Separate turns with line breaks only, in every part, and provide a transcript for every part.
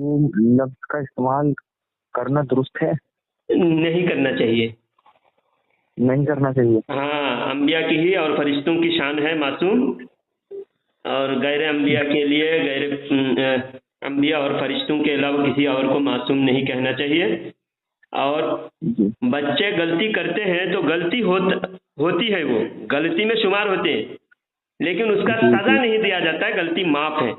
वो लफ्ज का इस्तेमाल करना दुरुस्त है?
नहीं करना चाहिए।
नहीं करना चाहिए।
हाँ, अंबिया की ही और फरिश्तों की शान है मासूम, और गैर अंबिया के लिए अंबिया और फरिश्तों के अलावा किसी और को मासूम नहीं कहना चाहिए। और
जी
बच्चे गलती करते हैं तो गलती होती है, वो गलती में शुमार होते हैं, लेकिन उसका
जी
सजा
जी
नहीं दिया जाता है, गलती माफ है।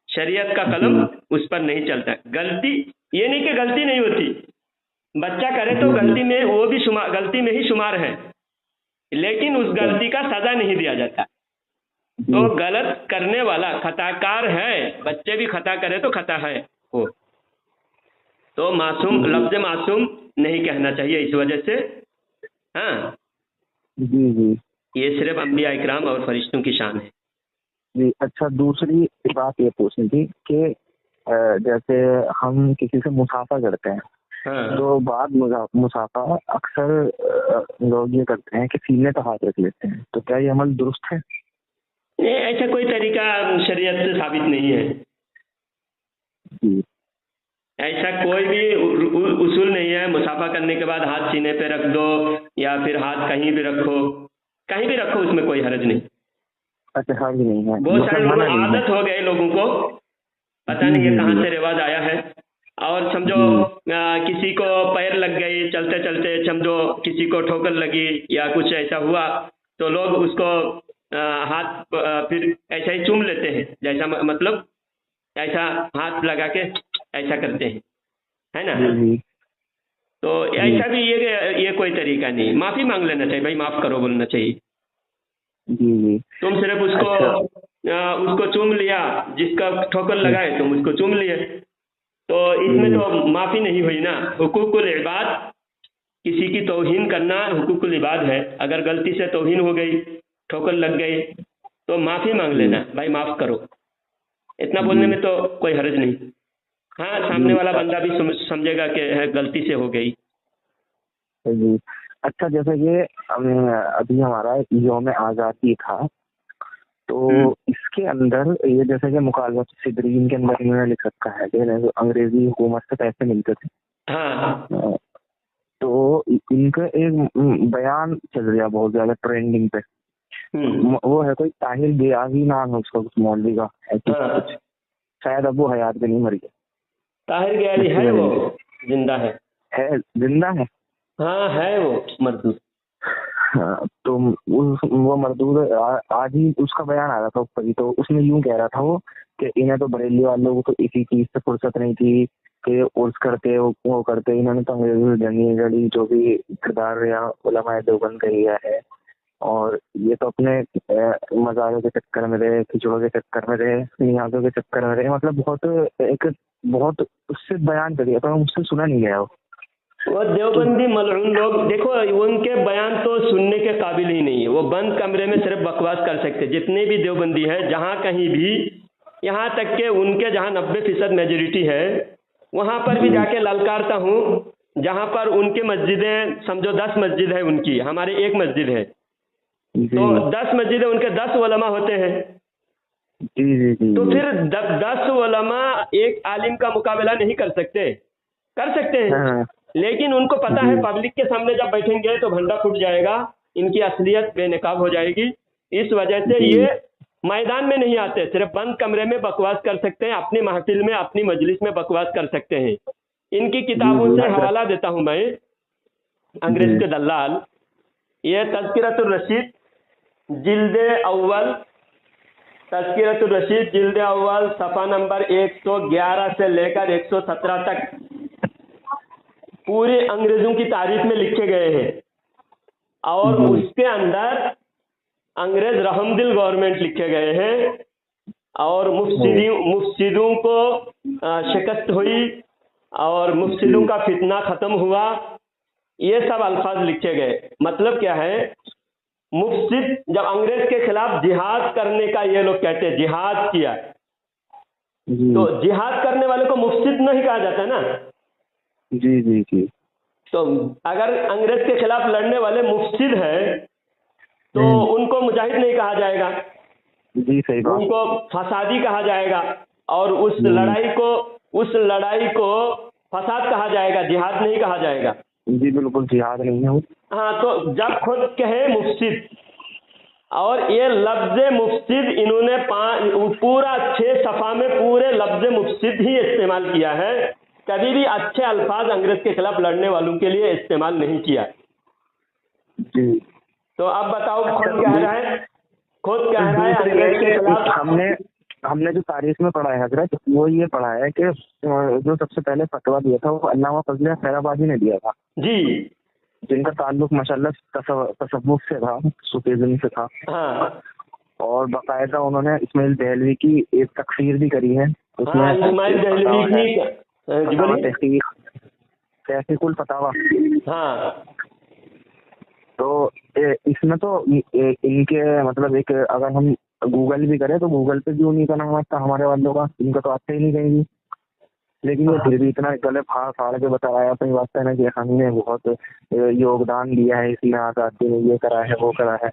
शरीयत का कलम
जी
उस पर नहीं चलता है। गलती ये नहीं कि गलती नहीं होती, बच्चा करे तो
जी जी
गलती में वो भी गलती में ही शुमार है, लेकिन उस
अच्छा,
गलती का सजा नहीं दिया जाता। तो
जी
गलत करने वाला खताकार है, बच्चे भी खता करे तो खता है वो। तो मासूम,
जी
लफ्ज मासूम नहीं कहना चाहिए इस वजह से। हाँ,
जी जी
ये सिर्फ अंबिया इकराम और फरिश्तों की शान है।
जी। अच्छा, दूसरी बात ये पूछनी थी कि जैसे हम किसी से मुसाफा करते हैं
हाँ,
तो बाद मुसाफा अक्सर लोग ये करते हैं कि सीने पे हाथ रख लेते हैं, तो क्या ये अमल दुरुस्त है?
ये ऐसा कोई तरीका शरीयत से साबित नहीं है।
जी
ऐसा कोई भी उसूल नहीं है मुसाफा करने के बाद हाथ सीने पे रख दो या फिर हाथ कहीं भी रखो, कहीं भी रखो, उसमें कोई हर्ज नहीं।
अच्छा, हाँ जी, नहीं है
बहुत सारे
मतलब
लोगों
मना नहीं है।
आदत हो गए, लोगों को पता
जी
नहीं
जी
है कहाँ
जी
से रिवाज आया है। और समझो
जी
किसी को पैर लग गई चलते चलते, समझो किसी को ठोकर लगी या कुछ ऐसा हुआ, तो लोग उसको हाथ फिर ऐसा ही चूम लेते हैं, जैसा मतलब ऐसा हाथ लगा के ऐसा करते हैं, है ना।
जी जी
तो
जी
ऐसा भी ये कोई तरीका नहीं, माफी मांग लेना चाहिए, भाई माफ करो बोलना चाहिए।
जी जी।
तुम सिर्फ उसको
अच्छा।
उसको चूम लिया, जिसका ठोकर
हम्म,
लगाए तुम उसको चूम लिए, तो इसमें
जी
तो माफी नहीं हुई ना। हुकूकुल इबाद, किसी की तौहीन करना हुकूकुल इबाद है। अगर गलती से तौहीन हो गई, ठोकर लग गई, तो माफी मांग
जी
लेना, भाई माफ करो, इतना बोलने
जी
में तो कोई हर्ज नहीं। हाँ, सामने
जी
वाला बंदा भी समझेगा कि गलती से हो गई।
जी। अच्छा, जैसे कि अभी हमारा यौम आज़ादी था, तो इसके अंदर ये जैसे कि मुकालमत सिदरीन के अंदर इन्होंने लिख रखा है कि अंग्रेजी हुकूमत से पैसे मिलते थे।
हाँ
अ, तो इनका एक बयान चल रहा बहुत ज्यादा ट्रेंडिंग पे। वो है कोई ताहिर गियासी नाम है उसका, कुछ मौलवी का ऐसी कुछ,
हाँ,
शायद अब वो हयात में नहीं, मर गया।
ताहिर गयाली
मस्ती
है,
में
वो
नहीं
जिंदा
है, जिंदा है।
हाँ है वो मरदूद।
हाँ, तो वो मरदूद आज ही उसका बयान आ रहा था ऊपर ही, तो उसमें यूं कह रहा था वो कि इन्हें तो बरेली वालों को तो इसी चीज से फुर्सत नहीं थी कि उर्स करते वो करते, इन्होंने तो अंग्रेजों से जंगी लड़ी, जो भी किरदार या उलमाए देवबंद का किया है, और ये तो अपने मजारों के चक्कर में रहे, खिचड़ों के चक्कर में रहे, नियाजों के चक्कर में रहे, मतलब बहुत उससे बयान कर दिया था, मुझसे सुना नहीं गया वो।
वो
तो
देवबंदी मलऊन लोग, देखो उनके बयान तो सुनने के काबिल ही नहीं है। वो बंद कमरे में सिर्फ बकवास कर सकते, जितने भी देवबंदी है जहाँ कहीं भी, यहाँ तक के उनके जहाँ 90% मेजोरिटी है, वहाँ पर भी
जी
जाके ललकारता हूँ। जहाँ पर उनकी मस्जिदें, समझो 10 मस्जिद है उनकी, हमारी एक मस्जिद है, तो
जी
10 मस्जिदें, उनके 10 उलमा होते हैं।
जी जी जी
तो
जी।
फिर 10 उलमा एक आलिम का मुकाबला नहीं कर सकते? कर सकते हैं,
हाँ
लेकिन उनको पता है
जी
पब्लिक के सामने जब बैठेंगे तो भंडा फूट जाएगा, इनकी असलियत बेनकाब हो जाएगी। इस वजह से
जी
ये मैदान में नहीं आते, सिर्फ बंद कमरे में बकवास कर सकते हैं, अपनी महफिल में अपनी मजलिस में बकवास कर सकते हैं। इनकी
जी
किताबों
जी
से हवाला देता हूं मैं, अंग्रेज
जी
के दलाल। ये तज़किरतुर रशीद जिल्द अव्वल, तज़किरतुर रशीद जिल्द अव्वल सफ़ा नंबर 111 से लेकर 117 तक पूरे अंग्रेजों की तारीफ में लिखे गए हैं। और
जी
उसके अंदर अंग्रेज रहमदिल गवर्नमेंट लिखे गए हैं, और मुफ्सिदों को शिकस्त हुई और मुफ्सिदों
जी
का फितना खत्म हुआ, ये सब अल्फाज लिखे गए। मतलब क्या है, मुफ्सिद जब अंग्रेज के खिलाफ जिहाद करने का ये लोग कहते हैं, जिहाद किया, तो
जी
जिहाद करने वाले को मुफ्सिद नहीं कहा जाता ना।
जी जी जी।
तो अगर अंग्रेज के खिलाफ लड़ने वाले मुफ्सिद है तो उनको मुजाहिद नहीं कहा जाएगा,
जी सही बात।
उनको फसादी कहा जाएगा, और उस
हम्म,
लड़ाई को उस लड़ाई को फसाद कहा जाएगा, जिहाद नहीं कहा जाएगा।
जी बिल्कुल, जिहाद नहीं है वो।
हाँ, तो जब खुद कहे मुफ्सिद, और ये लफ्ज मुफ्सिद इन्होंने पूरा 6 सफ़ा में पूरे लफ्ज मुफ्सिद ही इस्तेमाल किया है, कभी भी अच्छे अल्फाज अंग्रेज के खिलाफ लड़ने वालों के लिए इस्तेमाल नहीं किया।
जी,
तो अब बताओ, खुद कह रहा है अंग्रेज के खिलाफ।
हमने जो तारीख में पढ़ा है हजरत, वो ये पढ़ा है कि जो सबसे पहले फतवा दिया था वो अल्लामा फजल खैराबादी ने दिया था
जी,
जिनका ताल्लुक माशाल्लाह तसव्वुफ से था, सूफीज़्म से था।
हाँ,
और बाकायदा उन्होंने इस्माइल दहलवी की एक तकफीर भी करी है।
हाँ, इस्माइल दहलवी की
तहकीकुल फतावा।
हाँ,
तो इसमें तो इनके मतलब एक, अगर हम गूगल भी करें तो गूगल पे भी उन्हीं का नाम आता, हमारे वालों का, इनका तो आता ही नहीं कहीं भी। लेकिन ये फिर भी इतना गले फाड़ के बताया अपनी बात है ना कि हमने बहुत योगदान दिया है इसमें, आज़ादी में ये करा है वो करा है।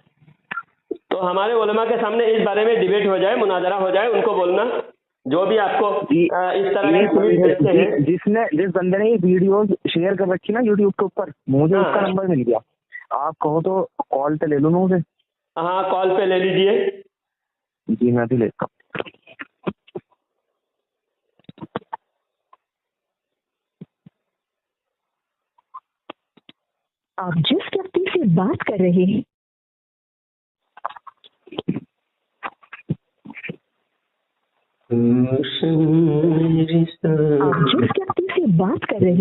तो हमारे उलमा के सामने इस बारे में डिबेट हो जाए, मुनाजरा हो जाए, उनको बोलना जो भी आपको इस तरह की
जिस बंदे ने ये वीडियो शेयर कर रखी ना यूट्यूब के ऊपर, मुझे उसका नंबर मिल गया। आप कहो तो कॉल पे ले लो ना उसे।
हाँ, कॉल पे ले लीजिए।
जी मैं भी लेता हूँ।
आप जिस व्यक्ति से बात कर रहे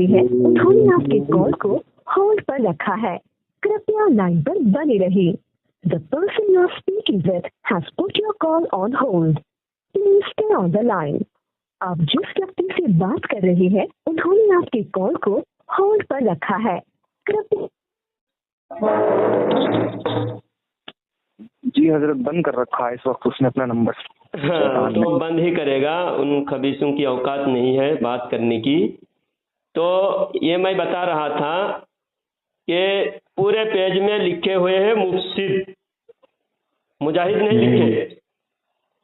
हैं उन्होंने आपके कॉल को होल्ड पर रखा है, कृपया लाइन पर बने रहिए। The person you are speaking with has put your call on hold. Please stay on the line. आप जिस व्यक्ति से बात कर रहे हैं उन्होंने आपके कॉल को होल्ड पर रखा है, कृपया।
जी हजरत, बंद कर रखा है इस वक्त उसने अपना नंबर।
हाँ, तो बंद ही करेगा, उन खबीसों की औकात नहीं है बात करने की। तो ये मैं बता रहा था कि पूरे पेज में लिखे हुए हैं मुफ्सिद, मुजाहिद नहीं लिखे,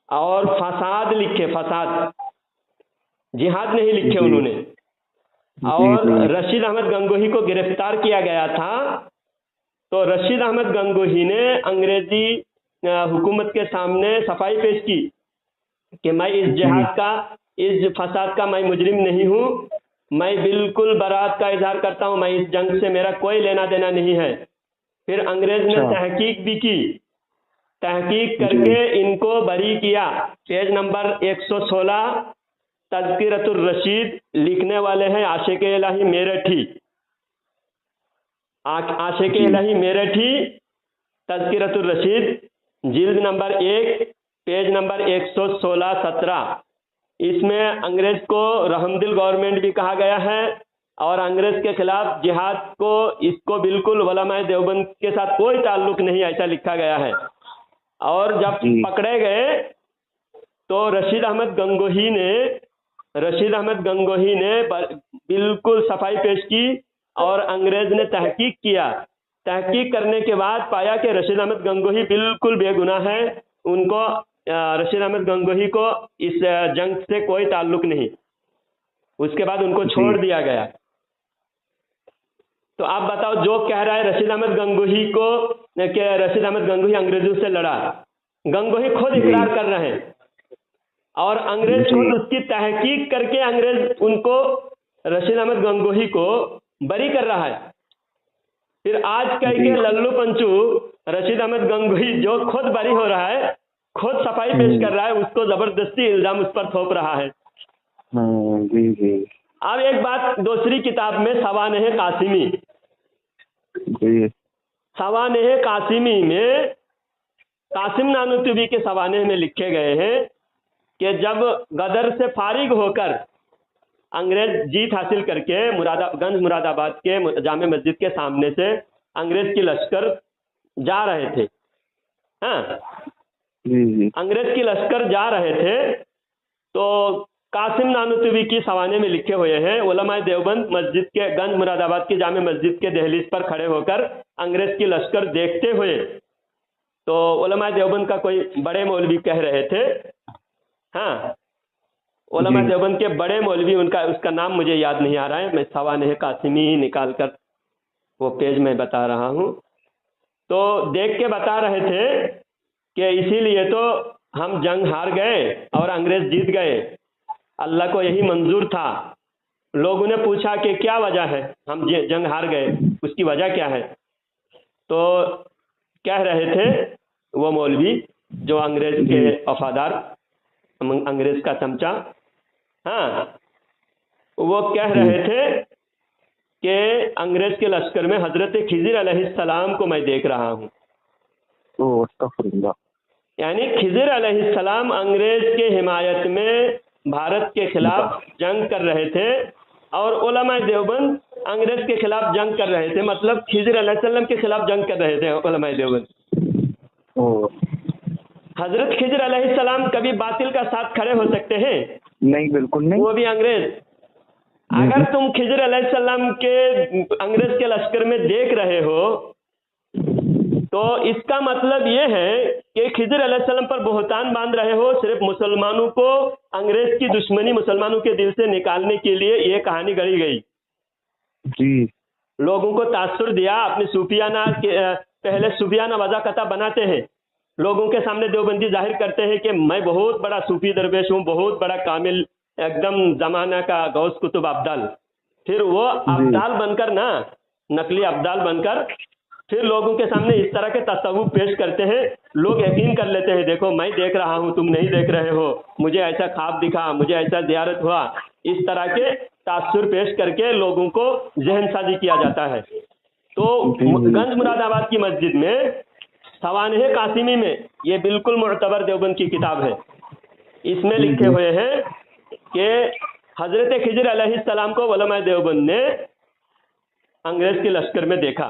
और फसाद लिखे, फसाद, जिहाद नहीं लिखे उन्होंने। और रशीद अहमद गंगोही को गिरफ्तार किया गया था, तो रशीद अहमद गंगोही ने अंग्रेजी हुकूमत के सामने सफाई पेश की कि मैं इस जिहाद का, इस फसाद का मैं मुजरिम नहीं हूँ, मैं बिल्कुल बरात का इजहार करता हूँ, मैं इस जंग से मेरा कोई लेना देना नहीं है। फिर अंग्रेज ने तहकीक भी की, तहकीक करके इनको बरी किया। पेज नंबर 116 तज़किरतुर रशीद, लिखने वाले हैं आशिक इलाही मेरठी, आशिक इलाही मेरठी, तज़किरतुर रशीद, जिल्द नंबर 1, पेज नंबर 116-17। इसमें अंग्रेज को रहमदिल गवर्नमेंट भी कहा गया है, और अंग्रेज के खिलाफ जिहाद को, इसको बिल्कुल उलमाए देवबंद के साथ कोई ताल्लुक नहीं, ऐसा लिखा गया है। और जब पकड़े गए तो रशीद अहमद गंगोही ने बिल्कुल सफाई पेश की, और अंग्रेज ने तहकीक किया। तहकीक करने के बाद पाया कि रशीद अहमद गंगोही बिल्कुल बेगुनाह है, उनको, रशीद अहमद गंगोही को इस जंग से कोई ताल्लुक नहीं। उसके बाद उनको छोड़ दिया गया। तो आप बताओ, जो कह रहा है रशीद अहमद गंगोही को कि रशीद अहमद गंगोही अंग्रेजों से लड़ा, गंगोही खुद इकरार कर रहे हैं, और अंग्रेज खुद उसकी तहकीक करके अंग्रेज उनको, रशीद अहमद गंगोही को बरी कर रहा है। फिर आज कह के लल्लू पंचू रशीद अहमद गंगोही जो खुद बरी हो रहा है, खुद सफाई पेश कर रहा है, उसको जबरदस्ती इल्जाम उस पर थोप रहा है।
जी जी।
अब एक बात, दूसरी किताब में सवानेह कासिमी, सवानेह कासिमी में कासिम नानूतुबी के सवानेह में लिखे गए हैं कि जब गदर से फारिग होकर अंग्रेज जीत हासिल करके मुरादाबाद के जामे मस्जिद के सामने से अंग्रेज की लश्कर जा रहे थे, हाँ, अंग्रेज की लश्कर जा रहे थे, तो कासिम नानूतुबी की सवाने में लिखे हुए हैं, उलमाए देवबंद मस्जिद के, गंज मुरादाबाद की जामे मस्जिद के दहलीज पर खड़े होकर अंग्रेज की लश्कर देखते हुए, तो उलमाए देवबंद का कोई बड़े मौलवी कह रहे थे, हाँ, उलमा देवबंद के बड़े मौलवी, उसका नाम मुझे याद नहीं आ रहा है, मैं सवानेह कासिमी ही निकाल कर वो पेज में बता रहा हूँ। तो देख के बता रहे थे कि इसीलिए तो हम जंग हार गए और अंग्रेज जीत गए, अल्लाह को यही मंजूर था। लोगों ने पूछा कि क्या वजह है हम जंग हार गए, उसकी वजह क्या है? तो कह रहे थे वो मौलवी जो अंग्रेज के वफादार, अंग्रेज का चमचा, हाँ, वो कह रहे थे कि अंग्रेज के लश्कर में हजरत खिज़िर अलैहिस्सलाम को मैं देख रहा हूँ। यानी खिज़िर अलैहिस्सलाम अंग्रेज के हिमायत में भारत के खिलाफ जंग कर रहे थे और उलमा देवबंद अंग्रेज के खिलाफ जंग कर रहे थे, मतलब खिज़िर अलैहिस्सलाम के खिलाफ जंग कर रहे थे उलमा देवबंद। हजरत खिज़िर अलैहिस्सलाम कभी बातिल का साथ खड़े हो सकते हैं?
नहीं, बिल्कुल नहीं।
वो भी अंग्रेज। अगर तुम खिज़िर अलैहिस्सलाम के अंग्रेज के लश्कर में देख रहे हो तो इसका मतलब ये है कि खिज़िर अलैहिस्सलाम पर बोहतान बांध रहे हो, सिर्फ मुसलमानों को अंग्रेज की दुश्मनी मुसलमानों के दिल से निकालने के लिए ये कहानी गढ़ी गई
जी।
लोगों को तासुर दिया, अपनी सूफियाना के पहले सूफियाना वज़ाक़ता बनाते हैं, लोगों के सामने देवबंदी जाहिर करते हैं कि मैं बहुत बड़ा सूफी दरवेश हूँ, बहुत बड़ा कामिल, एकदम जमाना का गौस कुतुब अब्दाल। फिर वो अब्दाल बनकर ना, नकली अब्दाल बनकर फिर लोगों के सामने इस तरह के तसव्वुफ पेश करते हैं, लोग यकीन कर लेते हैं, देखो मैं देख रहा हूँ, तुम नहीं देख रहे हो, मुझे ऐसा ख्वाब दिखा, मुझे ऐसा ज़ियारत हुआ। इस तरह के तासुर पेश करके लोगों को जहनसाजी किया जाता है। तो गंज मुरादाबाद की मस्जिद में सवानेह कासिमी में ये बिल्कुल मुअतबर देवबंद की किताब है, इसमें लिखे हुए हैं कि हजरत खिज़िर अलैहिस्सलाम को उलमा देवबंद ने अंग्रेज के लश्कर में देखा।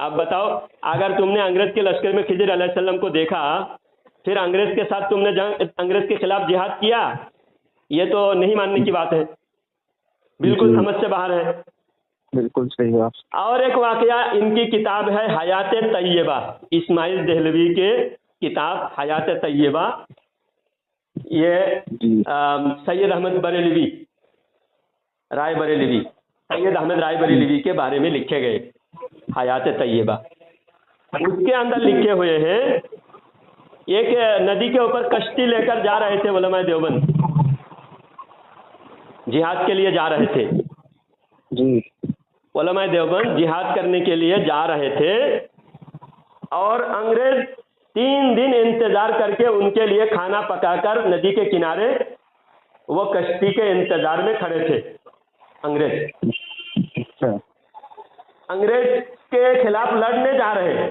अब बताओ, अगर तुमने अंग्रेज के लश्कर में खिज़िर अलैहिस्सलाम को देखा, फिर अंग्रेज के साथ तुमने अंग्रेज के खिलाफ जिहाद किया, ये तो नहीं मानने की बात है, बिल्कुल समझ से बाहर है।
बिल्कुल सही बात।
और एक वाकया, इनकी किताब है हयात तय्यबा, इस्माइल देहलवी के किताब हयात तय्यबा, ये सैयद अहमद बरेलवी, राय बरेलवी, सैयद अहमद राय बरेलवी के बारे में लिखे गए हयात तय्यबा। उसके अंदर लिखे हुए हैं, एक नदी के ऊपर कश्ती लेकर जा रहे थे उलमा देवबंद, जिहाद के लिए जा रहे थे
जी।
उलमा देवबंद जिहाद करने के लिए जा रहे थे और अंग्रेज 3 दिन इंतजार करके उनके लिए खाना पकाकर नदी के किनारे वो कश्ती के इंतजार में खड़े थे अंग्रेज। अंग्रेज के खिलाफ लड़ने जा रहे हैं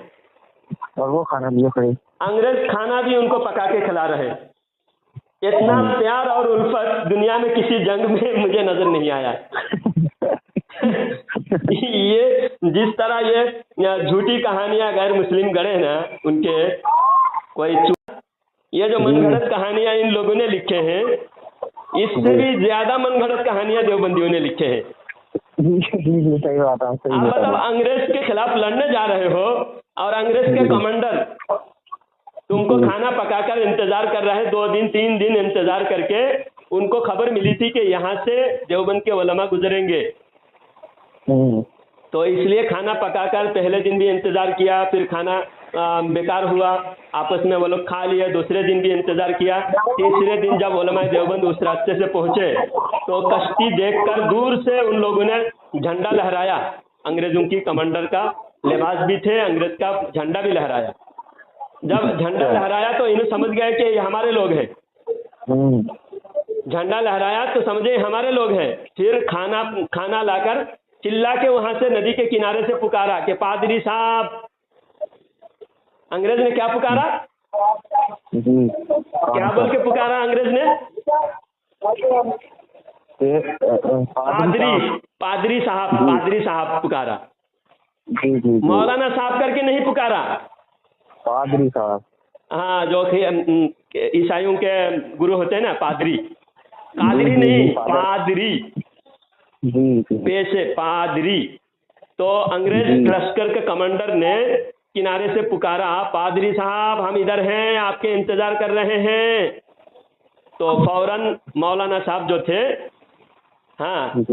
और वो खाना लिए खड़े,
अंग्रेज खाना भी उनको पका के खिला रहे। इतना प्यार और उल्फत दुनिया में किसी जंग में मुझे नजर नहीं आया। ये जिस तरह ये झूठी कहानियां गैर मुस्लिम गढ़े ना, उनके कोई ये जो मनगढ़ंत कहानियां इन लोगों ने लिखे हैं, इससे भी ज्यादा मनगढ़ंत कहानियां देवबंदियों ने लिखे हैं।
सही बात है।
मतलब अंग्रेज के खिलाफ लड़ने जा रहे हो और अंग्रेज के कमांडर तुमको खाना पकाकर इंतजार कर रहे हैं, 2 दिन 3 दिन इंतजार करके। उनको खबर मिली थी कि यहाँ से देवबंद के उलमा गुजरेंगे, तो इसलिए खाना पकाकर पहले दिन भी इंतजार किया, फिर खाना बेकार हुआ, आपस में वो लोग खा लिए, दूसरे दिन भी इंतजार किया, तीसरे दिन जब उलमा देवबंद उस रास्ते से पहुंचे तो कश्ती देखकर दूर से उन लोगों ने झंडा लहराया, अंग्रेजों की कमांडर का लिबास भी थे, अंग्रेज का झंडा भी लहराया। जब झंडा लहराया तो इन्हें समझ गए कि ये हमारे लोग हैं, झंडा लहराया तो समझे हमारे लोग हैं। फिर खाना लाकर चिल्ला के वहां से नदी के किनारे से पुकारा कि पादरी साहब। अंग्रेज ने क्या पुकारा, क्या बोल के पुकारा अंग्रेज ने? पादरी साहब पुकारा। मौलाना साहब करके नहीं पुकारा,
पादरी साहब।
हाँ, जो ईसाइयों के गुरु होते हैं ना, पादरी, कादरी नहीं, पादरी, पेशे पादरी। तो अंग्रेज लश्कर के कमांडर ने किनारे से पुकारा, पादरी साहब हम इधर हैं, आपके इंतजार कर रहे हैं। तो फौरन मौलाना साहब जो थे, हाँ,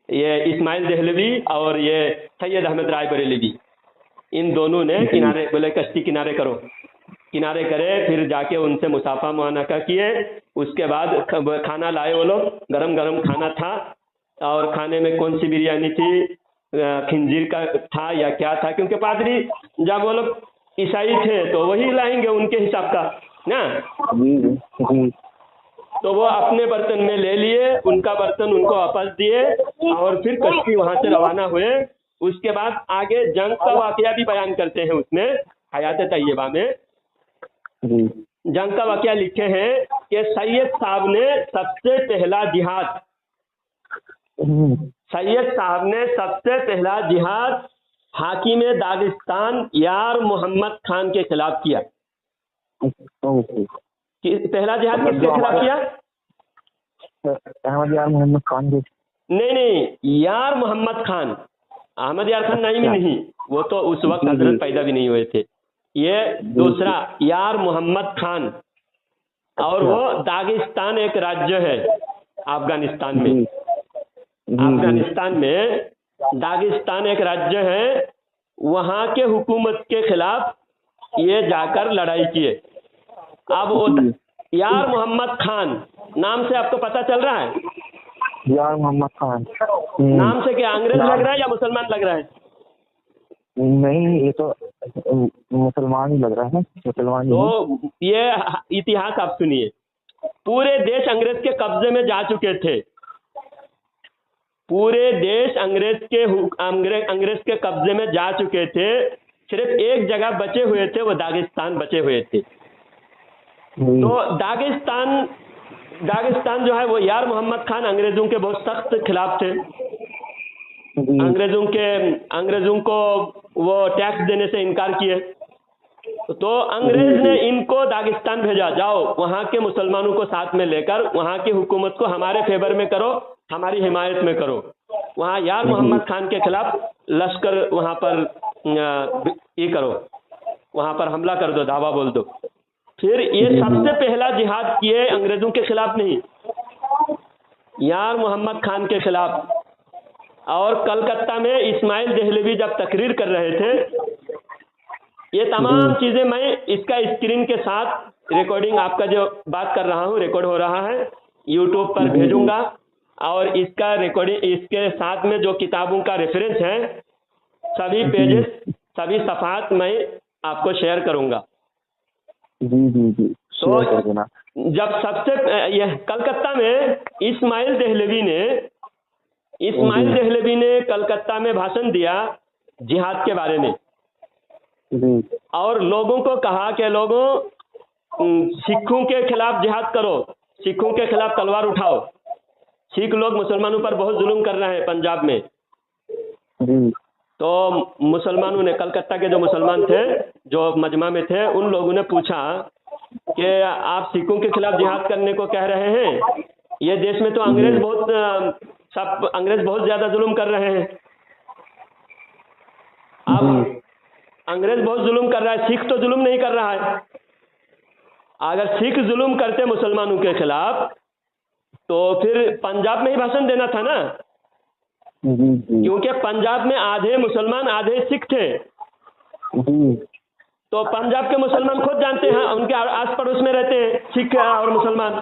ये इस्माइल देहलवी और ये सैयद अहमद राय बरेलवी, इन दोनों ने किनारे बोले कश्ती किनारे करो, किनारे करे, फिर जाके उनसे मुसाफा मुआनका किए। उसके बाद खाना लाए वो लोग, गरम गरम खाना था, और खाने में कौन सी बिरयानी थी, खिंजीर का था या क्या था, क्योंकि पादरी जब वो लोग ईसाई थे तो वही लाएंगे उनके हिसाब का ना। तो वो अपने बर्तन में ले लिए, उनका बर्तन उनको वापस दिए, और फिर कश्ती वहां से रवाना हुए। उसके बाद आगे जंग का वाकया भी बयान करते हैं उसमें, हयात तैयबा में जंग का वाकया लिखे हैं कि सैयद साहब ने सबसे पहला जिहाद, सैयद साहब ने सबसे पहला जिहाद हाकिम दागिस्तान यार मोहम्मद खान के खिलाफ किया। पहला जिहाद किसके खिलाफ किया?
अहमद यार मोहम्मद खान के।
नहीं, यार मोहम्मद खान, अहमद यार खान नाइमी नहीं, वो तो उस वक्त हजरत पैदा भी नहीं हुए थे। ये दूसरा यार मोहम्मद खान, और वो दागिस्तान एक राज्य है अफगानिस्तान में, अफगानिस्तान में दागिस्तान एक राज्य है, वहाँ के हुकूमत के खिलाफ ये जाकर लड़ाई किए। अब वो यार मोहम्मद खान नाम से आपको पता चल रहा है?
यार मोहम्मद खान
नाम से क्या अंग्रेज लग रहा है या मुसलमान लग रहा है?
नहीं, ये तो मुसलमान ही लग रहा है, मुसलमान।
तो ये इतिहास आप सुनिए, पूरे देश अंग्रेज के कब्जे में जा चुके थे, पूरे देश अंग्रेज के कब्जे में जा चुके थे, सिर्फ एक जगह बचे हुए थे, वो दागिस्तान बचे हुए थे। तो दागिस्तान जो है वो यार मोहम्मद खान अंग्रेजों के बहुत सख्त खिलाफ थे, अंग्रेजों को वो टैक्स देने से इनकार किए। तो अंग्रेज ने इनको दागिस्तान भेजा, जाओ वहाँ के मुसलमानों को साथ में लेकर वहाँ की हुकूमत को हमारे फेवर में करो, हमारी हिमायत में करो। वहाँ यार मोहम्मद खान के खिलाफ लश्कर वहाँ पर ये करो, वहाँ पर हमला कर दो, धावा बोल दो। फिर ये सबसे पहला जिहाद किए अंग्रेजों के खिलाफ नहीं, यार मोहम्मद खान के खिलाफ। और कलकत्ता में इस्माइल देहलवी जब तकरीर कर रहे थे, ये तमाम चीज़ें मैं इसका स्क्रीन के साथ रिकॉर्डिंग, आपका जो बात कर रहा हूँ रिकॉर्ड हो रहा है, यूट्यूब पर भेजूंगा, और इसका रिकॉर्डिंग इसके साथ में जो किताबों का रेफरेंस है, सभी पेजेस, सभी सफ़ात मैं आपको शेयर करूंगा।
जी
तो जब सबसे यह कलकत्ता में इस्माइल देहलवी ने कलकत्ता में भाषण दिया जिहाद के बारे में, और लोगों को कहा कि लोगों, सिखों के खिलाफ जिहाद करो, सिखों के खिलाफ तलवार उठाओ, सिख लोग मुसलमानों पर बहुत जुल्म कर रहे हैं पंजाब में। तो मुसलमानों ने, कलकत्ता के जो मुसलमान थे जो मजमा में थे, उन लोगों ने पूछा कि आप सिखों के खिलाफ जिहाद करने को कह रहे हैं, ये देश में तो अंग्रेज बहुत ज्यादा जुल्म कर रहे हैं। अब अंग्रेज बहुत जुल्म कर रहा है, सिख तो जुल्म नहीं कर रहा है। अगर सिख जुल्म करते मुसलमानों के खिलाफ तो फिर पंजाब में ही भाषण देना था ना, क्योंकि पंजाब में आधे मुसलमान आधे सिख थे। तो पंजाब के मुसलमान खुद जानते हैं, उनके आस पड़ोस में रहते हैं सिख और मुसलमान।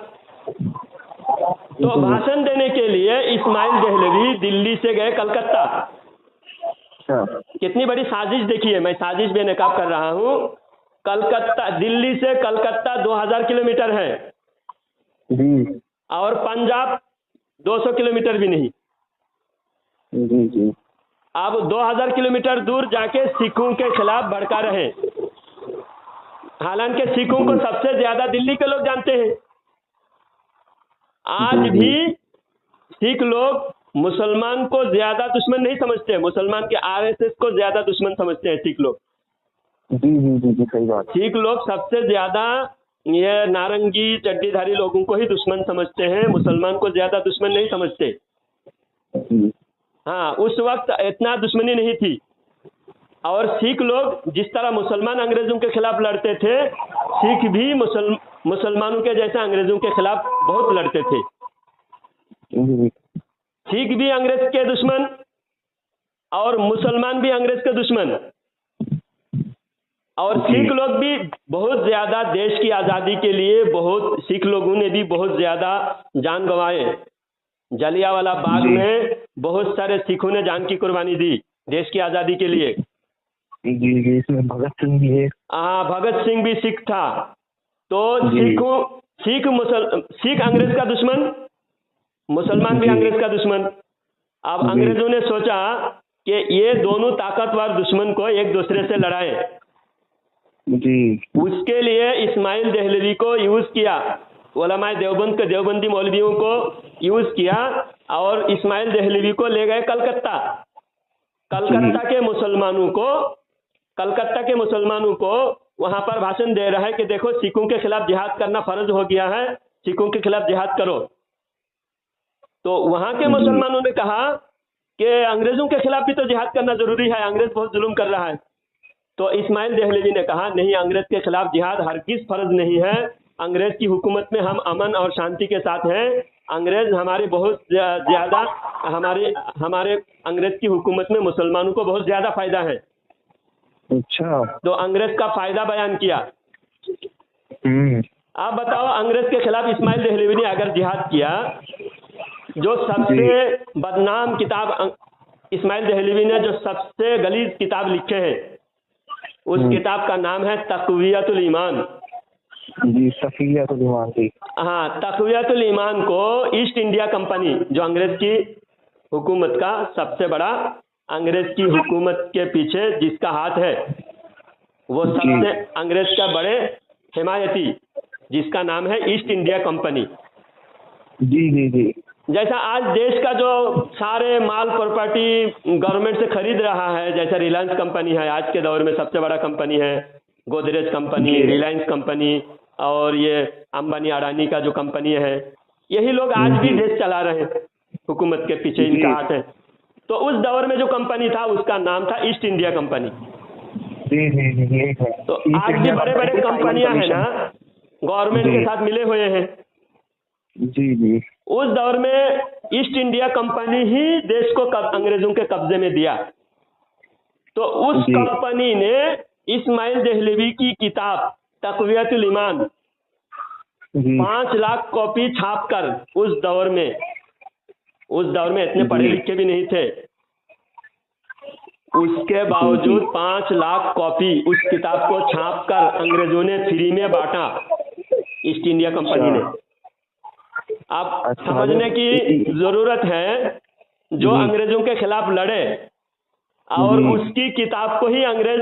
तो भाषण देने के लिए इस्माइल देहलवी दिल्ली से गए कलकत्ता। कितनी बड़ी साजिश देखिए, मैं साजिश बेनकाब कर रहा हूँ। कलकत्ता, दिल्ली से कलकत्ता 2000 किलोमीटर है, और पंजाब 200 किलोमीटर भी नहीं। अब 2000 किलोमीटर दूर जाके सिखों के खिलाफ भड़का रहे, हालांकि सिखों को सबसे ज्यादा दिल्ली के लोग जानते हैं। आज भी सिख लोग मुसलमान को ज्यादा दुश्मन नहीं समझते, मुसलमान के आरएसएस को ज्यादा दुश्मन समझते हैं सिख लोग।
जी सही बात।
सिख लोग सबसे ज्यादा ये नारंगी चड्डीधारी लोगों को ही दुश्मन समझते हैं, मुसलमान को ज्यादा दुश्मन नहीं समझते। हाँ, उस वक्त इतना दुश्मनी नहीं थी। और सिख लोग जिस तरह मुसलमान अंग्रेजों के खिलाफ लड़ते थे, सिख भी मुसलमानों के जैसा अंग्रेजों के खिलाफ बहुत लड़ते थे।
जी
सिख भी अंग्रेज के दुश्मन और मुसलमान भी अंग्रेज के दुश्मन, और सिख लोग भी बहुत ज्यादा देश की आज़ादी के लिए, बहुत सिख लोगों ने भी बहुत ज्यादा जान गंवाए। जलियांवाला बाग में बहुत सारे सिखों ने जान की कुर्बानी दी देश की आज़ादी के लिए।
जी इसमें भगत सिंह भी है।
हाँ, भगत सिंह भी सिख था। तो सिख अंग्रेज का दुश्मन, मुसलमान भी अंग्रेज का दुश्मन। अब अंग्रेजों ने सोचा कि ये दोनों ताकतवर दुश्मन को एक दूसरे से लड़ाएं।
जी
उसके लिए इस्माइल देहलवी को यूज किया, उलमाए देवबंद के देवबंदी मौलवियों को यूज किया, और इस्माइल देहलवी को ले गए कलकत्ता। कलकत्ता के मुसलमानों को वहां पर भाषण दे रहा है कि देखो, सिखों के खिलाफ जिहाद करना फर्ज हो गया है, सिखों के खिलाफ जिहाद करो। तो वहां के मुसलमानों ने कहा कि अंग्रेजों के खिलाफ भी तो जिहाद करना जरूरी है, अंग्रेज बहुत जुल्म कर रहा है। तो इस्माइल देहलवी ने कहा, नहीं, अंग्रेज के खिलाफ जिहाद हरगिज फर्ज नहीं है, अंग्रेज की हुकूमत में हम अमन और शांति के साथ हैं। अंग्रेज हमारे बहुत ज्यादा हमारे अंग्रेज की हुकूमत में मुसलमानों को बहुत ज्यादा फायदा है।
अच्छा।
तो अंग्रेज का फायदा बयान किया। आप बताओ, अंग्रेज के खिलाफ इस्माइल देहलवी ने अगर जिहाद किया, जो सबसे बदनाम किताब इस्माइल देहलवी ने जो सबसे गलीज किताब लिखे हैं, उस किताब का नाम है तक़वियतुल ईमान।
जी, तक़वियतुल ईमान जी।
हाँ, तक़वियतुल ईमान को ईस्ट इंडिया कंपनी, जो अंग्रेज की हुकूमत का सबसे बड़ा, अंग्रेज की हुकूमत के पीछे जिसका हाथ है, वो सबसे अंग्रेज का बड़े हिमायती, जिसका नाम है ईस्ट इंडिया कंपनी।
जी जी जी।
जैसा आज देश का जो सारे माल प्रॉपर्टी गवर्नमेंट से खरीद रहा है, जैसा रिलायंस कंपनी है, आज के दौर में सबसे बड़ा कंपनी है, गोदरेज कंपनी, रिलायंस कंपनी, और ये अंबानी अडानी का जो कंपनी है, यही लोग आज भी देश चला रहे हैं, हुकूमत के पीछे इनका हाथ है। तो उस दौर में जो कंपनी था, उसका नाम था ईस्ट इंडिया कंपनी। तो आज भी बड़े बड़े कंपनियां हैं ना, गवर्नमेंट के साथ मिले हुए हैं।
जी जी।
उस दौर में ईस्ट इंडिया कंपनी ही देश को अंग्रेजों के कब्जे में दिया। तो उस कंपनी ने इस्माइल देहलवी की किताब तक़वियतुल ईमान 5 लाख कॉपी छापकर, उस दौर में इतने पढ़े लिखे भी नहीं थे, उसके बावजूद 5 लाख कॉपी उस किताब को छापकर अंग्रेजों ने फ्री में बांटा, ईस्ट इंडिया कंपनी ने। आप समझने की जरूरत है, जो अंग्रेजों के खिलाफ लड़े और उसकी किताब को ही अंग्रेज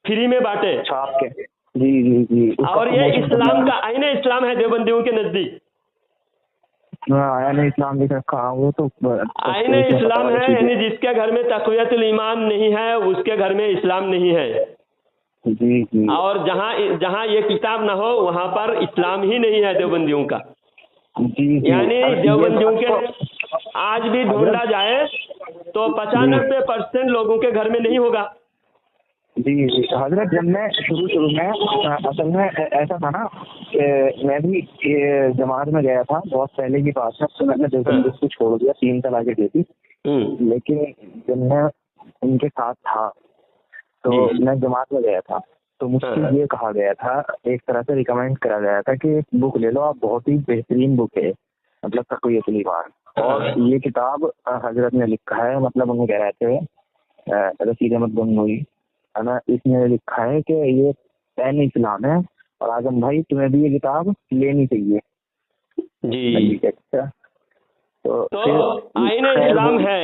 फ्री में बांटे,
छाप के। जी जी जी।
और ये इस्लाम का आईने इस्लाम है देवबंदियों के नजदीक।
आईने इस्लाम लिख रखा, वो तो
आईने इस्लाम है, यानी जिसके घर में तक़वियतुल ईमान नहीं है, उसके घर में इस्लाम नहीं है।
जी जी।
और जहाँ ये किताब ना हो, वहाँ पर इस्लाम ही नहीं है देवबंदियों का। यानी देवबंदियों के आज भी ढूंढा जाए तो 95% लोगों के घर में नहीं होगा।
जी जी हजरत, जब मैं शुरू में असल में ऐसा था ना कि मैं भी जमात में गया था, बहुत पहले की बात है, तो मैंने देवबंदी को छोड़ दिया, 3 साल गई थी। लेकिन जब मैं उनके साथ था तो मैं जमात में गया था, तो मुझसे ये कहा गया था, एक तरह से रिकमेंड करा गया था कि एक बुक ले लो आप, बहुत ही बेहतरीन बुक है, मतलब तक़वियतुल ईमान। और ये किताब हजरत ने लिखा है, मतलब उन्हें कह रहे थे रशीद अहमद गंगोही, है ना, इसने लिखा है कि ये पैन इस्लाम है, और आजम भाई तुम्हें भी ये किताब लेनी चाहिए।
जी।
अच्छा, तो
आईने इस्लाम है,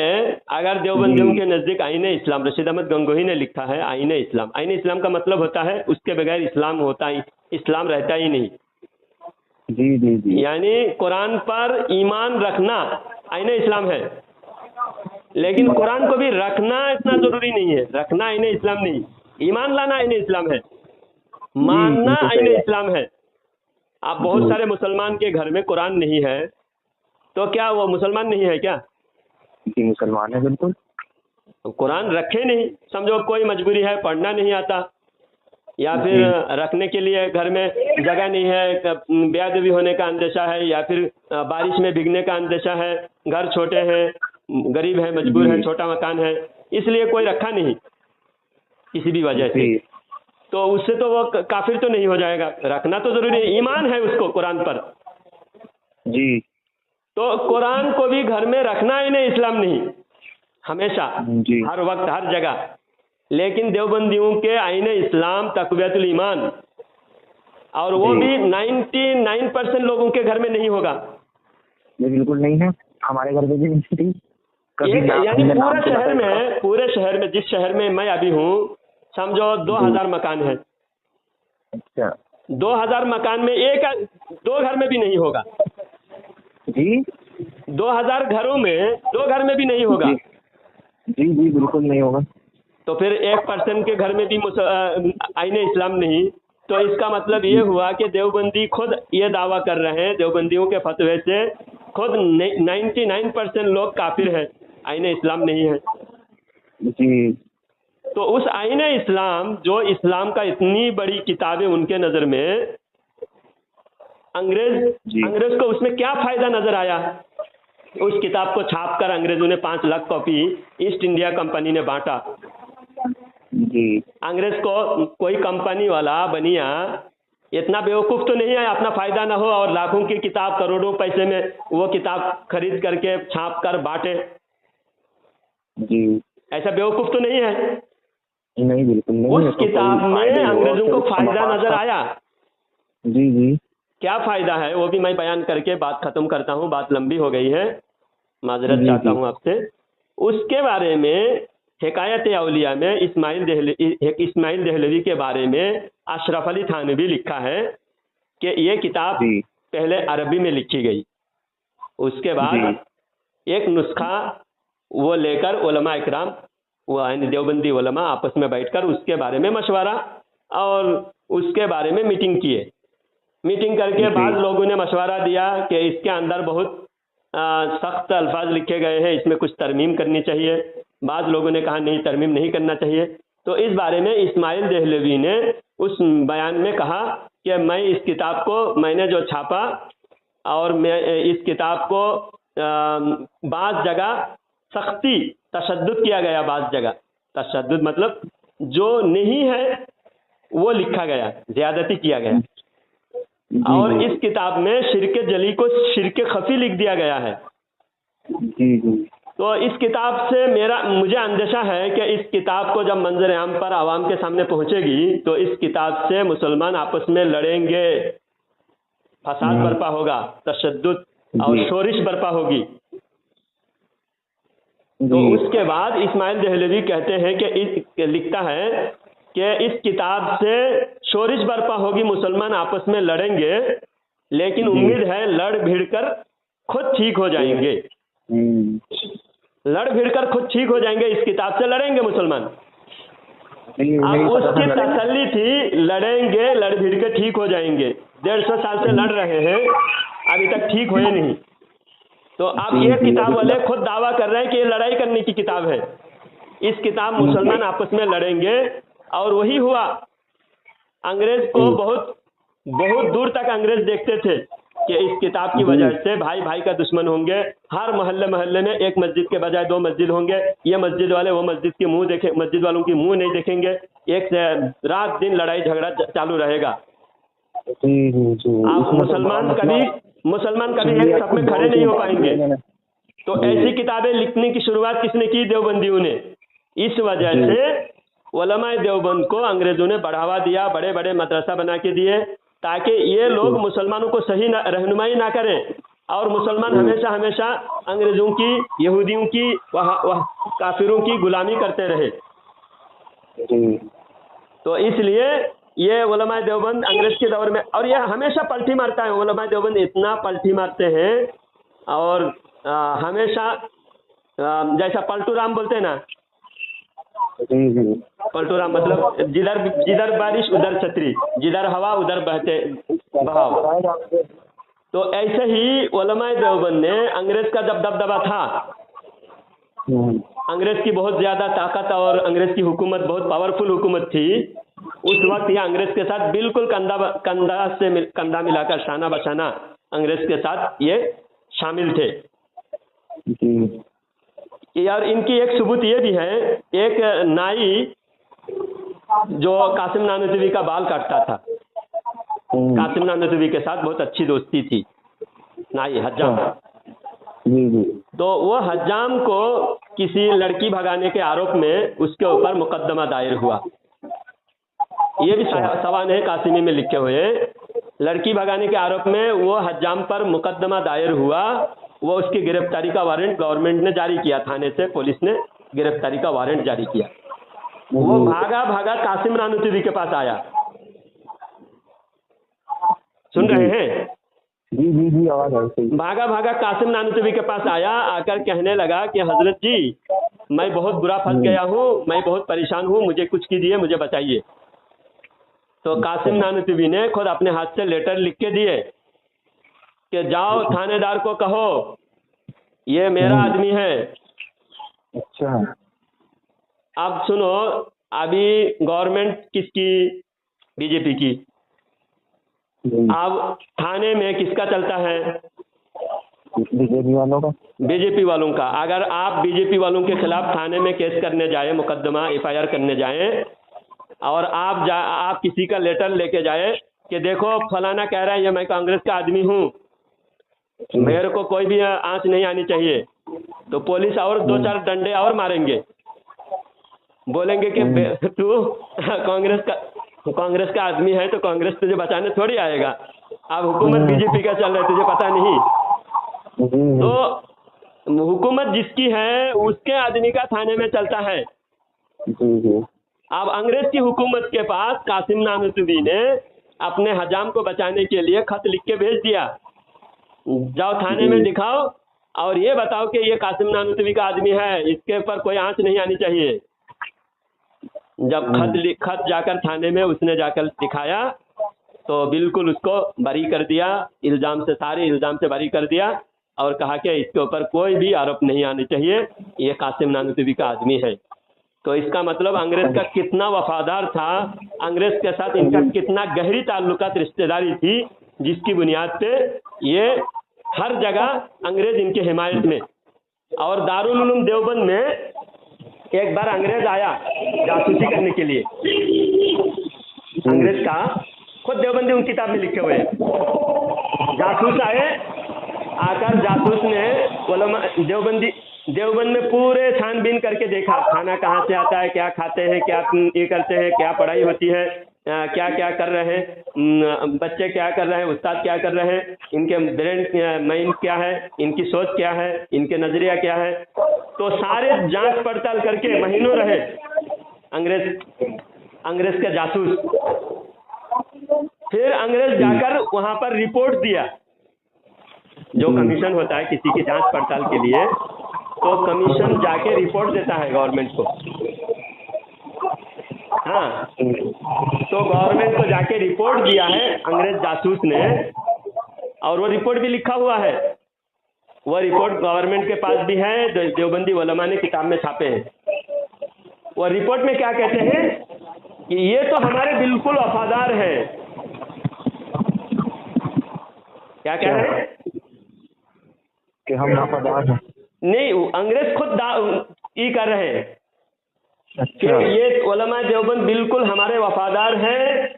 अगर देवबंदियों के नजदीक आईने इस्लाम, रशीद अहमद गंगोही ने लिखा है आईने इस्लाम। आईने इस्लाम का मतलब होता है उसके बगैर इस्लाम इस्लाम रहता ही नहीं।
जी जी जी।
यानी कुरान पर ईमान रखना आईने इस्लाम है, लेकिन कुरान को भी रखना इतना जरूरी नहीं है। रखना आईने इस्लाम नहीं, ईमान लाना आईने इस्लाम है, मानना आईने इस्लाम है। आप बहुत सारे मुसलमान के घर में कुरान नहीं है, तो क्या वो मुसलमान नहीं है क्या?
जी मुसलमान है, बिल्कुल।
कुरान रखे नहीं, समझो कोई मजबूरी है, पढ़ना नहीं आता, या फिर रखने के लिए घर में जगह नहीं है, बेअदबी होने का अंदेशा है, या फिर बारिश में भीगने का अंदेशा है, घर छोटे हैं, गरीब है, मजबूर है, छोटा मकान है, इसलिए कोई रखा नहीं किसी भी वजह से, तो उससे तो वो काफिर तो नहीं हो जाएगा। रखना तो जरूरी है, ईमान है उसको कुरान पर
जी।
तो कुरान को भी घर में रखना ही नहीं, इस्लाम नहीं, हमेशा
जी।
हर वक्त हर जगह। लेकिन देवबंदियों के आईने इस्लाम तक़वियतुल ईमान, और वो भी 99% लोगों के घर में नहीं होगा।
ये बिल्कुल नहीं है, हमारे घर में भी नहीं थी कभी।
यानी पूरे शहर में जिस शहर में मैं अभी हूँ, समझो 2000 मकान है।
अच्छा।
2000 मकान में दो घर में भी नहीं होगा
जी।
2000 घरों में 2 घर में भी नहीं होगा।
जी जी बिल्कुल नहीं होगा।
तो फिर 1% के घर में भी आईने इस्लाम नहीं, तो इसका मतलब ये हुआ कि देवबंदी खुद ये दावा कर रहे हैं, देवबंदियों के फतवे से खुद 99% लोग काफिर हैं, आईने इस्लाम नहीं है।
जी।
तो उस आईने इस्लाम, जो इस्लाम का इतनी बड़ी किताब है उनके नज़र में, अंग्रेज को उसमें क्या फायदा नजर आया? उस किताब को छापकर अंग्रेजों ने 5 lakh copy east India company ने बांटा।
जी।
अंग्रेज को कोई कंपनी वाला बनिया इतना बेवकूफ़ तो नहीं है अपना फायदा ना हो और लाखों की किताब करोड़ों पैसे में वो किताब खरीद करके छाप कर बांटे।
जी।
ऐसा बेवकूफ़ तो नहीं है।
नहीं बिल्कुल नहीं।
उस किताब में अंग्रेजों को फायदा नजर आया।
जी जी।
क्या फायदा है वो भी मैं बयान करके बात खत्म करता हूँ, बात लंबी हो गई है, माजरत चाहता हूँ आपसे। उसके बारे में हिकायत औलिया में इस्माइल दहलवी के बारे में अशरफ अली थानवी लिखा है कि ये किताब पहले अरबी में लिखी गई, उसके बाद एक नुस्खा वो लेकर उलमा इकराम, वो यानी देवबंदी उलमा आपस में बैठकर उसके बारे में मशवरा और उसके बारे में मीटिंग किए। मीटिंग करके बाद लोगों ने मशवरा दिया कि इसके अंदर बहुत सख्त अल्फाज लिखे गए हैं, इसमें कुछ तरमीम करनी चाहिए। बाद लोगों ने कहा नहीं, तरमीम नहीं करना चाहिए। तो इस बारे में इस्माइल दहलवी ने उस बयान में कहा कि मैं इस किताब को मैंने जो छापा और मैं इस किताब को बाज़ जगह सख्ती तशद्दुद किया गया, बाज़ जगह तशद्दुद मतलब जो नहीं है वो लिखा गया, ज़्यादती किया गया। और इस किताब में शिर्क जली को शिर्क खफी लिख दिया गया है। तो इस किताब से मुझे अंदेशा है कि इस किताब को जब मंजर आम पर आवाम के सामने पहुंचेगी तो इस किताब से मुसलमान आपस में लड़ेंगे, फसाद बर्पा होगा, तशद्दुद और शोरिश बर्पा होगी। तो उसके बाद इस्माइल दहलवी कहते हैं कि लिखता है कि इस किताब से शोरिश बर्पा होगी, मुसलमान आपस में लड़ेंगे, लेकिन उम्मीद है लड़ भिड़ कर खुद ठीक हो जाएंगे। लड़ भिड़ कर खुद ठीक हो जाएंगे, इस किताब से लड़ेंगे मुसलमान। अब उसकी तसल्ली थी लड़ेंगे, लड़ भिड़ कर ठीक हो जाएंगे। 150 साल से लड़ रहे हैं, अभी तक ठीक हुए नहीं। तो अब ये किताब वाले खुद दावा कर रहे हैं कि ये लड़ाई करने की किताब है, इस किताब मुसलमान आपस में लड़ेंगे। और वही हुआ। अंग्रेज को बहुत दूर तक अंग्रेज देखते थे कि इस किताब की वजह से भाई भाई का दुश्मन होंगे। हर मोहल्ले मोहल्ले में एक मस्जिद के बजाय 2 मस्जिद होंगे, ये मस्जिद वाले वो मस्जिद के मुंह देखे, मस्जिद वालों की मुंह नहीं देखेंगे, एक रात दिन लड़ाई झगड़ा चालू रहेगा। आप मुसलमान कभी एक सब में खड़े नहीं हो पाएंगे। तो ऐसी किताबें लिखने की शुरुआत किसने की? देवबंदियों ने। इस वजह से उलमाए देवबंद को अंग्रेजों ने बढ़ावा दिया, बड़े बड़े मदरसा बना के दिए ताकि ये लोग मुसलमानों को सही रहनुमाई ना करें और मुसलमान हमेशा हमेशा अंग्रेजों की, यहूदियों की, काफिरों की गुलामी करते रहे। तो इसलिए ये उलमाए देवबंद अंग्रेज के दौर में, और ये हमेशा पलटी मारता है, उलमाए देवबंद इतना पलटी मारते हैं और हमेशा जैसा पलटू राम बोलते हैं ना, पलटूराम मतलब जिधर बारिश उधर छतरी, जिधर हवा उधर बहते बहाव। तो ऐसे ही उलमाए देवबंद ने, अंग्रेज का जब दबदबा था, अंग्रेज की बहुत ज्यादा ताकत और अंग्रेज की हुकूमत बहुत पावरफुल हुकूमत थी, उस वक्त ये अंग्रेज के साथ बिल्कुल कंधा मिलाकर शाना बशाना अंग्रेज के साथ ये शामिल थे। यार इनकी एक सबूत ये भी है, एक नाई जो कासिम नानूतवी का बाल काटता था, कासिम नानूतवी के साथ बहुत अच्छी दोस्ती थी, नाई हज्जाम। तो वो हज्जाम को किसी लड़की भगाने के आरोप में उसके ऊपर मुकदमा दायर हुआ। ये भी सवाल है कासिमी में लिखे हुए, लड़की भगाने के आरोप में वो हज्जाम पर मुकदमा दायर हुआ। वो उसकी गिरफ्तारी का वारंट गवर्नमेंट ने जारी किया, थाने से पुलिस ने गिरफ्तारी का वारंट जारी किया। वो भागा भागा कासिम नानूतवी के पास आया। सुन रहे हैं?
जी आवाज आ रही है।
भागा भागा कासिम नानूतवी के पास आया, आकर कहने लगा कि हजरत जी मैं बहुत बुरा फंस गया हूँ, मैं बहुत परेशान हूँ, मुझे कुछ कीजिए, मुझे बचाइए। तो कासिम नानूतवी ने खुद अपने हाथ से लेटर लिख के दिए कि जाओ थानेदार को कहो ये मेरा आदमी है।
अच्छा।
अब सुनो, अभी गवर्नमेंट किसकी? बीजेपी की। अब थाने में किसका चलता है?
बीजेपी वालों का।
बीजेपी वालों का। अगर आप बीजेपी वालों के खिलाफ थाने में केस करने जाए, मुकदमा FIR करने जाए, और आप किसी का लेटर लेके जाए कि देखो फलाना कह रहा है ये मैं कांग्रेस का आदमी हूँ, मेरे को कोई भी आंच नहीं आनी चाहिए, तो पुलिस और 2-4 डंडे और मारेंगे, बोलेंगे कि तू कांग्रेस का आदमी है तो कांग्रेस तुझे बचाने थोड़ी आएगा, अब हुकूमत बीजेपी का चल रहा है तुझे पता नहीं। तो हुकूमत जिसकी है उसके आदमी का थाने में चलता है। अब अंग्रेज की हुकूमत के पास कासिम नानूतवी ने अपने हजाम को बचाने के लिए खत लिख के भेज दिया, जाओ थाने में दिखाओ और ये बताओ कि ये कासिम नानूतवी का आदमी है, इसके ऊपर कोई आंच नहीं आनी चाहिए। जब खत जाकर थाने में उसने जाकर दिखाया तो बिल्कुल उसको बरी कर दिया, सारे इल्जाम से बरी कर दिया और कहा कि इसके ऊपर कोई भी आरोप नहीं आने चाहिए, ये कासिम नानूतवी का आदमी है। तो इसका मतलब अंग्रेज का कितना वफादार था, अंग्रेज के साथ इनका कितना गहरी ताल्लुकात रिश्तेदारी थी, जिसकी बुनियाद पे ये हर जगह अंग्रेज इनके हिमायत में। और दारुल उलूम देवबंद में एक बार अंग्रेज आया जासूसी करने के लिए, अंग्रेज का खुद देवबंदी उन किताब में लिखे हुए हैं। जासूस आए, आकर जासूस ने देवबंद में पूरे छानबीन करके देखा, खाना कहाँ से आता है, क्या खाते हैं, क्या ये करते हैं, क्या पढ़ाई होती है, क्या क्या कर रहे हैं, बच्चे क्या कर रहे हैं, उस्ताद क्या कर रहे हैं, इनके ब्रेन माइंड क्या है, इनकी सोच क्या है, इनके नजरिया क्या है। तो सारे जांच पड़ताल करके महीनों रहे अंग्रेज के जासूस। फिर अंग्रेज जाकर वहां पर रिपोर्ट दिया, जो कमीशन होता है किसी की जांच पड़ताल के लिए, तो कमीशन जाके रिपोर्ट देता है गवर्नमेंट को। हाँ, तो गवर्नमेंट को जाके रिपोर्ट दिया है अंग्रेज जासूस ने, और वो रिपोर्ट भी लिखा हुआ है। वो रिपोर्ट गवर्नमेंट के पास भी है, देवबंदी उलमा ने किताब में छापे हैं। वो रिपोर्ट में क्या कहते हैं कि ये तो हमारे बिल्कुल वफादार है। क्या कह रहे हैं
कि हम वफादार हैं? नहीं,
अंग्रेज खुद ये कर रहे हैं कि ये उलमा देवबंद बिल्कुल हमारे वफादार हैं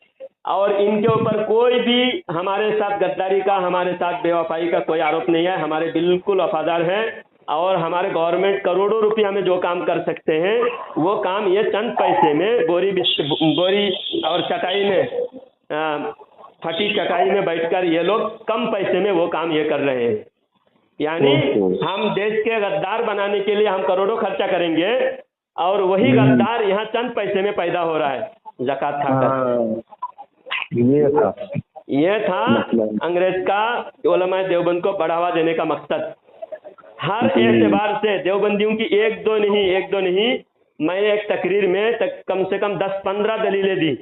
और इनके ऊपर कोई भी हमारे साथ गद्दारी का, हमारे साथ बेवफाई का कोई आरोप नहीं है, हमारे बिल्कुल वफादार हैं। और हमारे गवर्नमेंट करोड़ों रुपया में जो काम कर सकते हैं वो काम ये चंद पैसे में बोरी और चटाई में फटी चटाई में बैठकर ये लोग कम पैसे में वो काम ये कर रहे हैं। यानी हम देश के गद्दार बनाने के लिए हम करोड़ों खर्चा करेंगे और वही गद्दार यहाँ चंद पैसे में पैदा हो रहा है ज़कात खाकर। ये था अंग्रेज का उलमा देवबंद को बढ़ावा देने का मकसद। हर एतबार से देवबंदियों की एक दो नहीं, मैंने एक तकरीर में कम से कम 10-15 दलीलें दी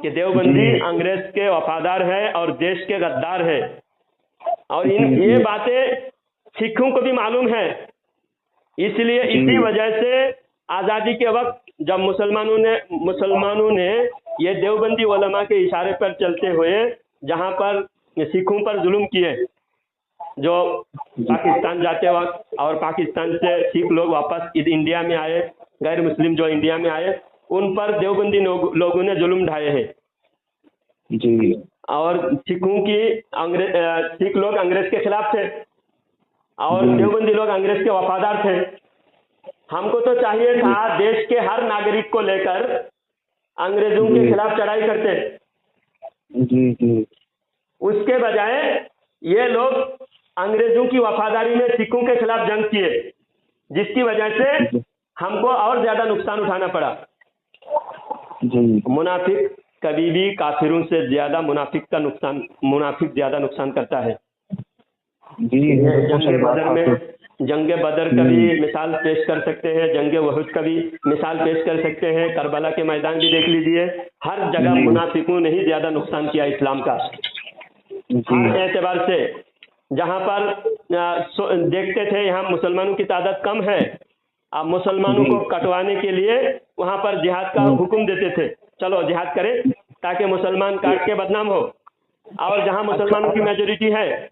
कि देवबंदी अंग्रेज के वफादार है और देश के गद्दार है। और ये बातें सिखों को भी मालूम है, इसलिए इसी वजह से आज़ादी के वक्त जब मुसलमानों ने ये देवबंदी उलमा के इशारे पर चलते हुए जहाँ पर सिखों पर जुल्म किए, जो पाकिस्तान जाते वक्त और पाकिस्तान से सिख लोग वापस इंडिया में आए, गैर मुस्लिम जो इंडिया में आए, उन पर देवबंदी लोगों ने जुल्म ढाए हैं
जी।
और सिखों की सिख लोग अंग्रेज के खिलाफ थे और देवबंदी लोग अंग्रेज के वफादार थे। हमको तो चाहिए था देश के हर नागरिक को लेकर अंग्रेजों के खिलाफ चढ़ाई करते,
जी जी।
उसके बजाय ये लोग अंग्रेजों की वफादारी में सिखों के खिलाफ जंग किए, जिसकी वजह से हमको और ज्यादा नुकसान उठाना पड़ा।
जी।
मुनाफिक कभी भी काफिरों से ज्यादा मुनाफिक ज्यादा नुकसान करता है।
जी।
जंगे बदर का भी मिसाल पेश कर सकते हैं, जंगे वहुद का भी मिसाल पेश कर सकते हैं, करबला के मैदान भी देख लीजिए। हर जगह मुनाफिकों ने ही ज्यादा नुकसान किया इस्लाम का। हर एतबार से जहाँ पर देखते थे यहाँ मुसलमानों की तादाद कम है, अब मुसलमानों को कटवाने के लिए वहाँ पर जिहाद का हुक्म देते थे, चलो जिहाद करें ताकि मुसलमान काट के बदनाम हो। और जहाँ मुसलमानों की मेजोरिटी है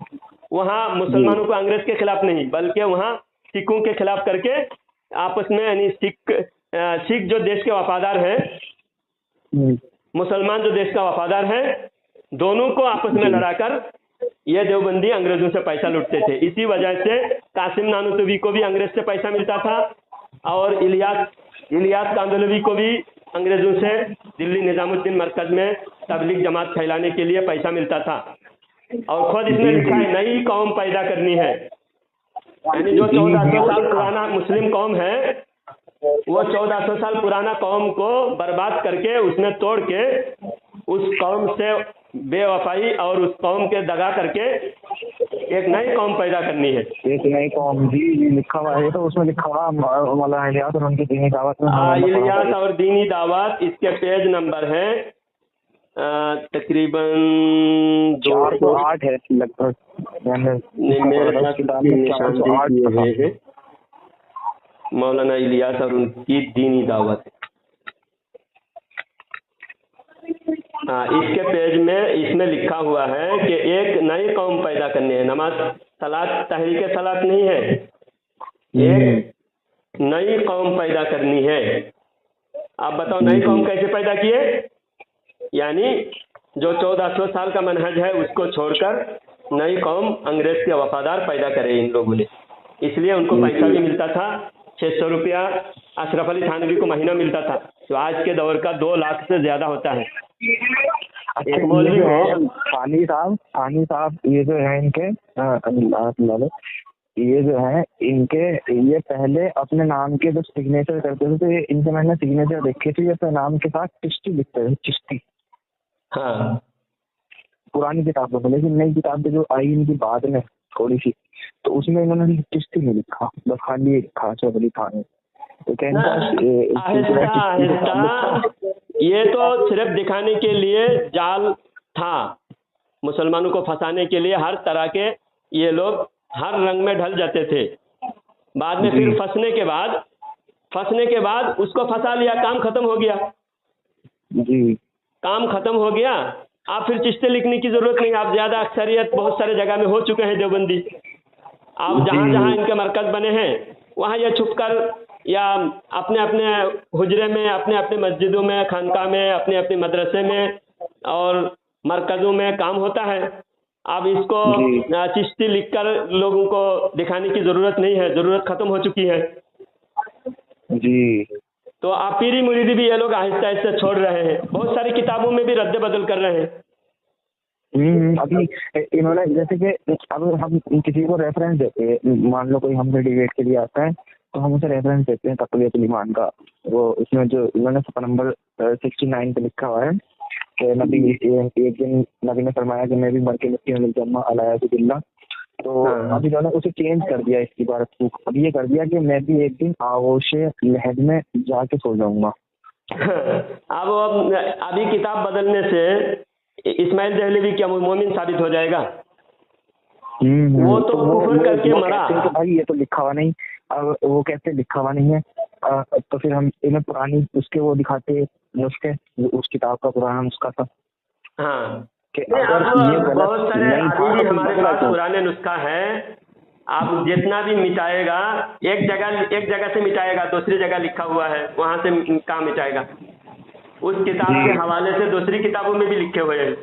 वहाँ मुसलमानों को अंग्रेज के खिलाफ नहीं बल्कि वहाँ सिखों के खिलाफ करके आपस में, यानी सिख जो देश के वफादार हैं, मुसलमान जो देश का वफादार है, दोनों को आपस में लड़ाकर ये देवबंदी अंग्रेजों से पैसा लूटते थे। इसी वजह से कासिम नानूतवी को भी अंग्रेज से पैसा मिलता था और इलियास कांदलवी को भी अंग्रेजों से दिल्ली निजामुद्दीन मरकज में तबलीग जमात फैलाने के लिए पैसा मिलता था। और खुद इसमें लिखा है नई कौम पैदा करनी है, यानी जो 1400 साल पुराना मुस्लिम कौम है वो 1400 साल पुराना कौम को बर्बाद करके उसमें तोड़ के उस कौम से बेवफाई और उस कौम के दगा करके एक नई कौम पैदा करनी है।
एक नई कौम जी लिखा हुआ है, तो उसमें लिखा हुआ मौलाना इलियास और उनकी दीनी दावत में।
इलियास और दीनी दावत, इसके पेज नंबर है तकरीबन
408 है लगभग।
मौलाना इलियास और उनकी दीनी दावत। इसके पेज में इसमें लिखा हुआ है कि एक नई कौम पैदा करनी है। नमाज सलात तहरीक सलात नहीं है, एक नई कौम पैदा करनी है। आप बताओ नई कौम कैसे पैदा किए? यानी जो 1400 साल का मनहज है उसको छोड़कर नई कौम अंग्रेज के वफादार पैदा करे इन लोगों ने। इसलिए उनको पैसा भी मिलता था, 600 रुपया अशरफ अली थानवी को महीना मिलता था, जो आज के दौर का 2 लाख से ज्यादा होता है।
एक मौलवी है फानी साहब, ये जो है इनके ये जो है इनके, ये पहले अपने नाम के जब सिग्नेचर करते थे तो इनसे मैंने सिग्नेचर देखे थे, अपने नाम के साथ चिश्ती लिखते थे, चिश्ती।
हाँ,
पुरानी किताबों में। लेकिन नई किताबें जो आई इनकी बाद में थोड़ी सी, तो उसमें इन्होंने चिश्ती नहीं लिखा, बस खाली लिखा चौधरी खान। तो
ये तो सिर्फ दिखाने के लिए जाल था, मुसलमानों को फंसाने के लिए हर तरह के ये लोग हर रंग में ढल जाते थे। बाद में फिर फंसने के बाद उसको फंसा लिया, काम खत्म हो गया
जी,
काम खत्म हो गया। आप फिर चिश्ते लिखने की जरूरत नहीं, आप ज्यादा अक्सरियत बहुत सारे जगह में हो चुके हैं देवबंदी। आप जहाँ जहाँ इनके मरकज बने हैं वहाँ ये छुपकर या अपने अपने हुजरे में, अपने अपने मस्जिदों में, खानका में, अपने अपने मदरसे में और मरकजों में काम होता है। अब इसको चिश्ती लिखकर लोगों को दिखाने की जरूरत नहीं है, जरूरत खत्म हो चुकी है
जी।
तो आप पीरी मुरीदी भी ये लोग आहिस्ता आहिस्ता छोड़ रहे हैं, बहुत सारी किताबों में भी रद्द बदल कर रहे हैं।
अभी इन्होंने जैसे कि अब हम किसी को रेफरेंस देते हैं, मान लो कोई हमसे डिबेट के लिए आता है तो हम उसे रेफरेंस देते हैं तक़वियतुल ईमान का, वो इसमें जो इन्होंने सफ़ा नंबर 69 पे लिखा हुआ है कि नबी एक दिन नबी ने फरमाया कि मैं भी मर के मिट्टी में मिल जाऊंगा अलायजुबिल्लाह। तो अभी इन्होंने उसे चेंज कर दिया इसकी बात को, अब ये कर दिया कि मैं भी एक दिन आगोशे लहद में जाके सो जाऊंगा।
अब अभी किताब बदलने से इस्माइल दहलवी क्या मोमिन साबित हो जाएगा? वो तो कुफर करके मरा।
तो भाई ये तो लिखा हुआ नहीं, अब वो कहते लिखा हुआ नहीं है। तो फिर हम इन्हें पुरानी उसके वो दिखाते नुस्खे, उस किताब का पुराना नुस्खा था
हाँ,
कि
नहीं,
अगर
अब
ये गलत
बहुत सारे
नहीं था
अभी भी
तो
हमारे
बदला
पास
तो।
पुराने नुस्खा है। आप जितना भी मिटाएगा, एक जगह से मिटाएगा, दूसरी जगह लिखा हुआ है, वहाँ से कहाँ मिटाएगा। उस किताब
जी।
के हवाले से दूसरी किताबों में भी लिखे हुए हैं।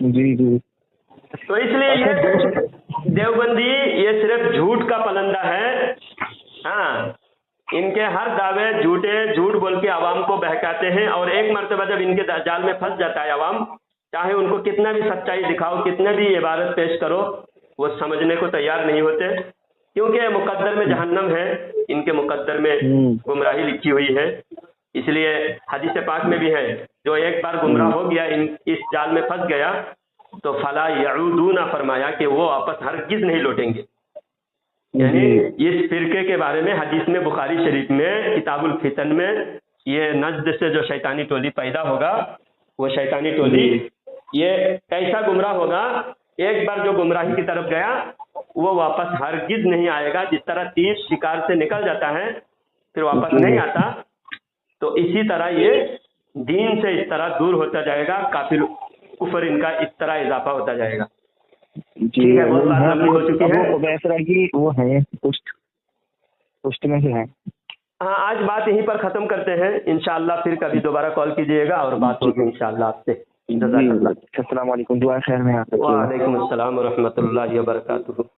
जी जी।
तो इसलिए ये देवबंदी ये सिर्फ झूठ का पलंदा है। हाँ, इनके हर दावे झूठे, झूठ बोल के आवाम को बहकाते हैं, और एक मर्तबा जब इनके जाल में फंस जाता है आवाम, चाहे उनको कितना भी सच्चाई दिखाओ, कितने भी इबारत पेश करो, वो समझने को तैयार नहीं होते, क्योंकि मुकद्दर में जहन्नम है, इनके मुकद्दर में गुमराही लिखी हुई है। इसलिए हदीस पाक में भी है, जो एक बार गुमराह हो गया, इस जाल में फंस गया, तो फला यऊदूना फरमाया कि वो वापस हरगिज नहीं लौटेंगे। यानी इस फिरके के बारे में हदीस में, बुखारी शरीफ में, किताबुल फितन में, ये नज्द से जो शैतानी टोली पैदा होगा, वो शैतानी टोली ये ऐसा गुमराह होगा, एक बार जो गुमराही की तरफ गया वो वापस हरगिज नहीं आएगा। जिस तरह तीर शिकार से निकल जाता है फिर वापस नहीं आता, तो इसी तरह ये दीन से इस तरह दूर होता जाएगा, काफिर कुफर इनका इस तरह इजाफा होता जाएगा। ठीक है, बहुत बात लंबी हो चुकी है।
वो वैसा है कि वो है पुष्ट में से है।
हाँ, आज बात यहीं पर खत्म करते हैं, इंशाअल्लाह फिर कभी दोबारा कॉल कीजिएगा और बात होगी इंशाअल्लाह आपसे।
अस्सलाम वालेकुम, दुआ खैर में आप।
वालेकुम अस्सलाम व रहमतुल्लाहि व बरकातुहू।